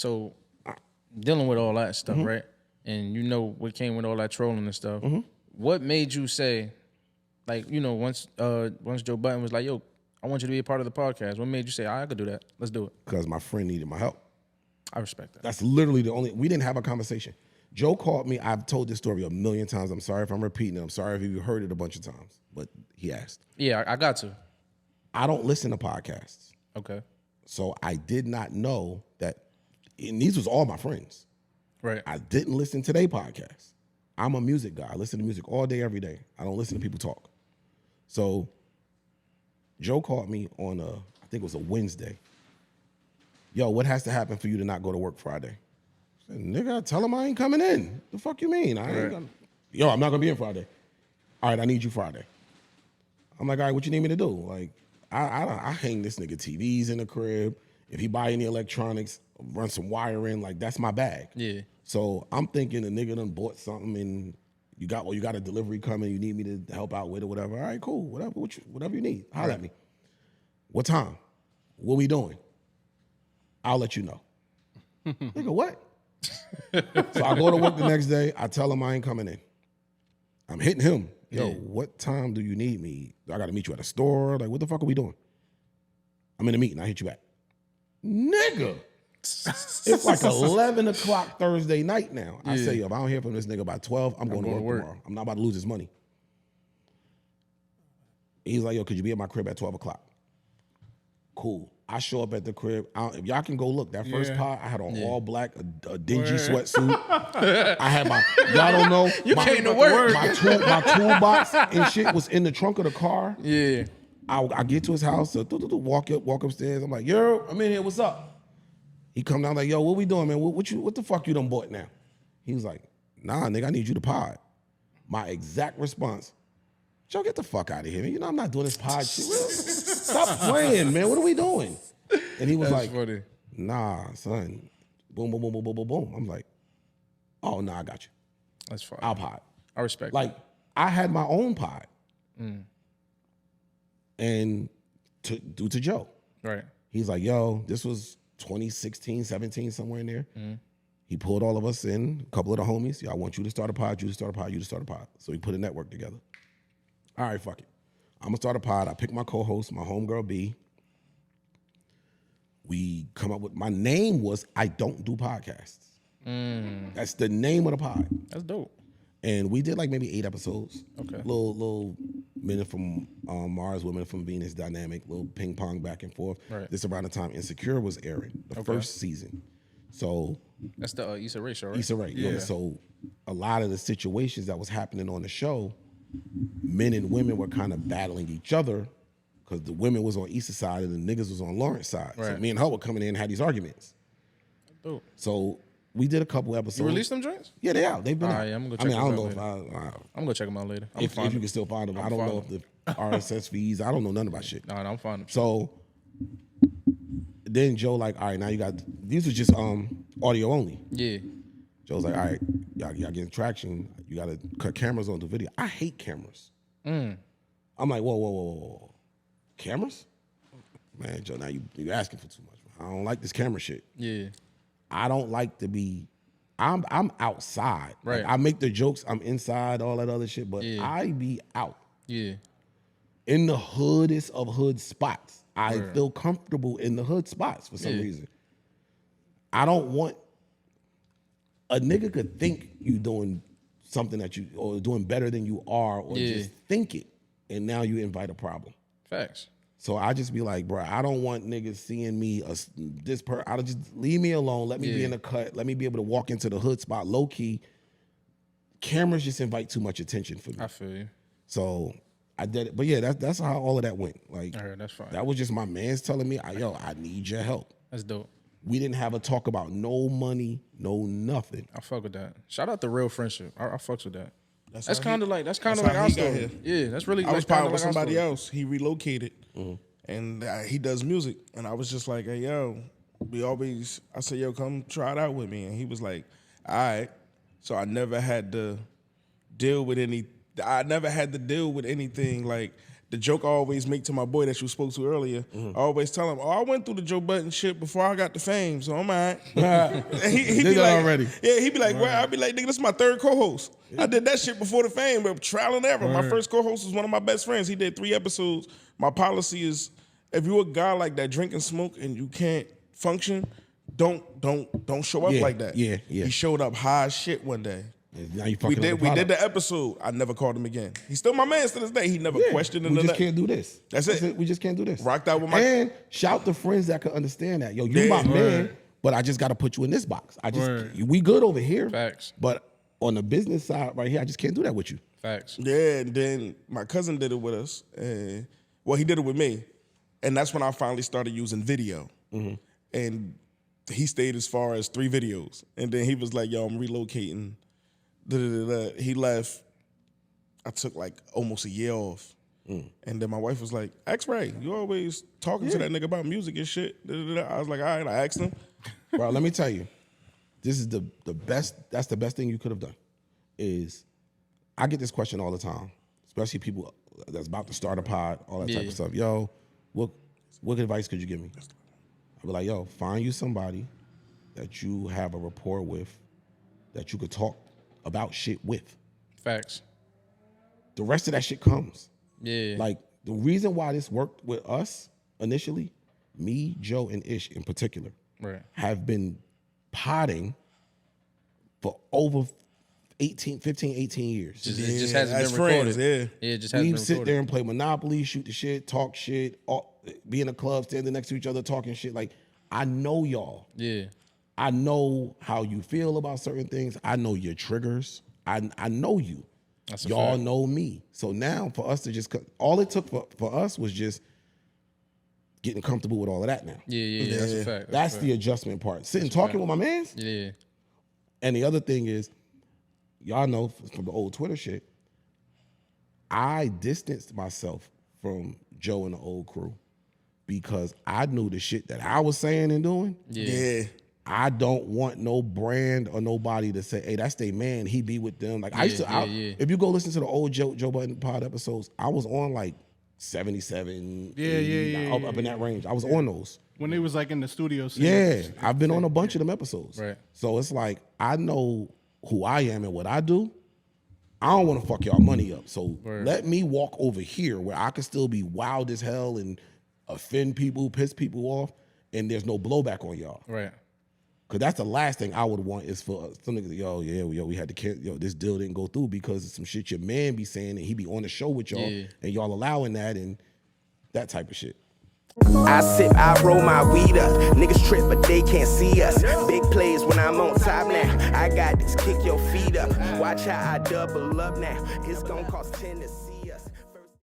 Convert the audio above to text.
So dealing with all that stuff, right? And you know what came with all that trolling and stuff. What made you say, like, you know, once Joe Budden was like, yo, I want you to be a part of the podcast. What made you say, I could do that? Let's do it. Because my friend needed my help. I respect that. That's literally the only, we didn't have a conversation. Joe called me. I've told this story a million times. I'm sorry if I'm repeating it. I'm sorry if you heard it a bunch of times, but he asked. Yeah, I got to. I don't listen to podcasts. Okay. So I did not know that, and these was all my friends. Right. I didn't listen to their podcasts. I'm a music guy. I listen to music all day, every day. I don't listen to people talk. So Joe called me on I think it was a Wednesday. Yo, what has to happen for you to not go to work Friday? I said, nigga, tell him I ain't coming in. The fuck you mean? Yo, I'm not gonna be in Friday. All right, I need you Friday. I'm like, all right, what you need me to do? Like, I hang this nigga TVs in the crib. If he buy any electronics, run some wire in, like that's my bag. Yeah. So I'm thinking the nigga done bought something and you got a delivery coming, you need me to help out with it, whatever. All right, cool, whatever you need, holler at me. What time? What we doing? I'll let you know. Nigga, what? So I go to work the next day. I tell him I ain't coming in. I'm hitting him. Yo, what time do you need me? I got to meet you at a store. Like, what the fuck are we doing? I'm in a meeting. I hit you back. Nigga. It's like 11 o'clock Thursday night now. I say, yo, if I don't hear from this nigga by 12, I'm going to work tomorrow. I'm not about to lose his money. He's like, yo, could you be at my crib at 12 o'clock? Cool. I show up at the crib. If y'all can go look, that first pod, I had on all black, a dingy sweatsuit. I had y'all don't know. You came to work. My toolbox and shit was in the trunk of the car. Yeah. I get to his house, walk upstairs. I'm like, yo, I'm in here, what's up? He come down like, yo, what we doing, man? What the fuck you done bought now? He was like, nah, nigga, I need you to pod. My exact response, Joe, get the fuck out of here, man. You know I'm not doing this pod shit. Stop playing, man. What are we doing? And he was like, funny. Nah, son. Boom, boom, boom, boom, boom, boom, boom. I'm like, oh, nah, I got you. That's fine. I'll pod. I respect like, that. I had my own pod. And due to Joe. Right. He's like, yo, this was 2016, 17, somewhere in there. He pulled all of us in, a couple of the homies. Yo, I want you to start a pod, you to start a pod, you to start a pod. So he put a network together. All right, fuck it. I'm gonna start a pod. I pick my co-host, my homegirl B. We come up with, my name was I Don't Do Podcasts. That's the name of the pod. That's dope. And we did like maybe 8 episodes. Okay. Little men from Mars, women from Venus dynamic, little ping pong back and forth. Right. This around the time Insecure was airing, the first season. So that's the Issa Rae show, right? Issa Rae. Yeah. So a lot of the situations that was happening on the show, men and women were kind of battling each other because the women was on Issa's side and the niggas was on Lawrence's side. Right. So me and her were coming in and had these arguments. Dope. So we did a couple episodes. You released them joints? Yeah, they out. They've been out. Yeah, I'm gonna go check I don't know I'm gonna check them out later. if you can still find them. I don't know if the RSS feeds. I don't know none about shit. No, I'm fine. So then Joe like, all right, now you got, these are just audio only. Yeah. Joe's like, all right, y'all getting traction. You got to cut cameras on the video. I hate cameras. I'm like, whoa. Cameras? Man, Joe, now you asking for too much. I don't like this camera shit. Yeah. I don't like to be, I'm outside. Right. Like, I make the jokes, I'm inside, all that other shit, but I be out. Yeah. In the hoodest of hood spots. I feel comfortable in the hood spots for some reason. I don't want, a nigga could think you doing something or doing better than you are, or just think it, and now you invite a problem. Facts. So I just be like, bro, I don't want niggas seeing me, I'll just leave me alone, let me be in the cut, let me be able to walk into the hood spot low key. Cameras just invite too much attention for me. I feel you. So I did it, but yeah, that's how all of that went. Like, all right, that's fine. That was just my man's telling me, yo, I need your help. That's dope. We didn't have a talk about no money, no nothing. I fuck with that. Shout out to real friendship. I fucks with that. That's kind of like our how he got story. here. Yeah, that's really. I was kind part of with like somebody else. He relocated, and he does music. And I was just like, hey, yo, I said, yo, come try it out with me. And he was like, all right. So I never had to deal with anything like the joke I always make to my boy that you spoke to earlier, I always tell him, "Oh, I went through the Joe Budden shit before I got the fame, so I'm all right." And he be like, already. Yeah, he be like, "Well," I be like, "Nigga, this is my third co-host. I did that shit before the fame, but trial and error. My first co-host was one of my best friends. He did 3 episodes. My policy is, if you're a guy like that, drink and smoke, and you can't function, don't show up like that." Yeah. He showed up high as shit one day. Now you We fucking did the episode. I never called him again. He's still my man to this day. He never questioned it. We just can't do this. That's it. We just can't do this. Rocked out with my and shout to friends that can understand that. Yo, you my man, but I just got to put you in this box. We good over here. Facts. But on the business side right here, I just can't do that with you. Facts. Yeah, and then my cousin did it with us. And well, he did it with me. And that's when I finally started using video. And he stayed as far as 3 videos. And then he was like, "Yo, I'm relocating." He left. I took like almost a year off. And then my wife was like, "X-Ray, you always talking to that nigga about music and shit." I was like, all right, I asked him. Bro, let me tell you, this is the best, that's the best thing you could have done, is I get this question all the time, especially people that's about to start a pod, all that type of stuff. Yo, what advice could you give me? I'd be like, yo, find you somebody that you have a rapport with, that you could talk about shit with. Facts. The rest of that shit comes. Yeah. Like, the reason why this worked with us initially, me, Joe, and Ish in particular, have been podding for over 15, 18 years. It just hasn't been recorded. Friends, it just hasn't been recorded. We sit there and play Monopoly, shoot the shit, talk shit, be in a club, standing next to each other, talking shit. Like, I know y'all. Yeah. I know how you feel about certain things. I know your triggers. I know you. Y'all know me. So now for us to just, all it took for us was just getting comfortable with all of that now. Yeah, that's a fact. That's the adjustment part. Sitting talking with my mans. Yeah. And the other thing is, y'all know from the old Twitter shit, I distanced myself from Joe and the old crew because I knew the shit that I was saying and doing. Yeah. I don't want no brand or nobody to say, "Hey, that's their man. He be with them." Like I used to. If you go listen to the old Joe Budden pod episodes, I was on like 77, 80, up in that range. I was on those when they was like in the studio. Yeah, I've been on a bunch of them episodes. Right. So it's like I know who I am and what I do. I don't want to fuck y'all money up. So let me walk over here where I can still be wild as hell and offend people, piss people off, and there's no blowback on y'all. Right. Cause that's the last thing I would want is for some niggas, we had to this deal didn't go through because of some shit your man be saying and he be on the show with y'all and y'all allowing that and that type of shit. I sip, I roll my weed up. Niggas trip, but they can't see us. Big plays when I'm on top now. I got this, kick your feet up. Watch how I double up now. It's gonna cost 10 to see us.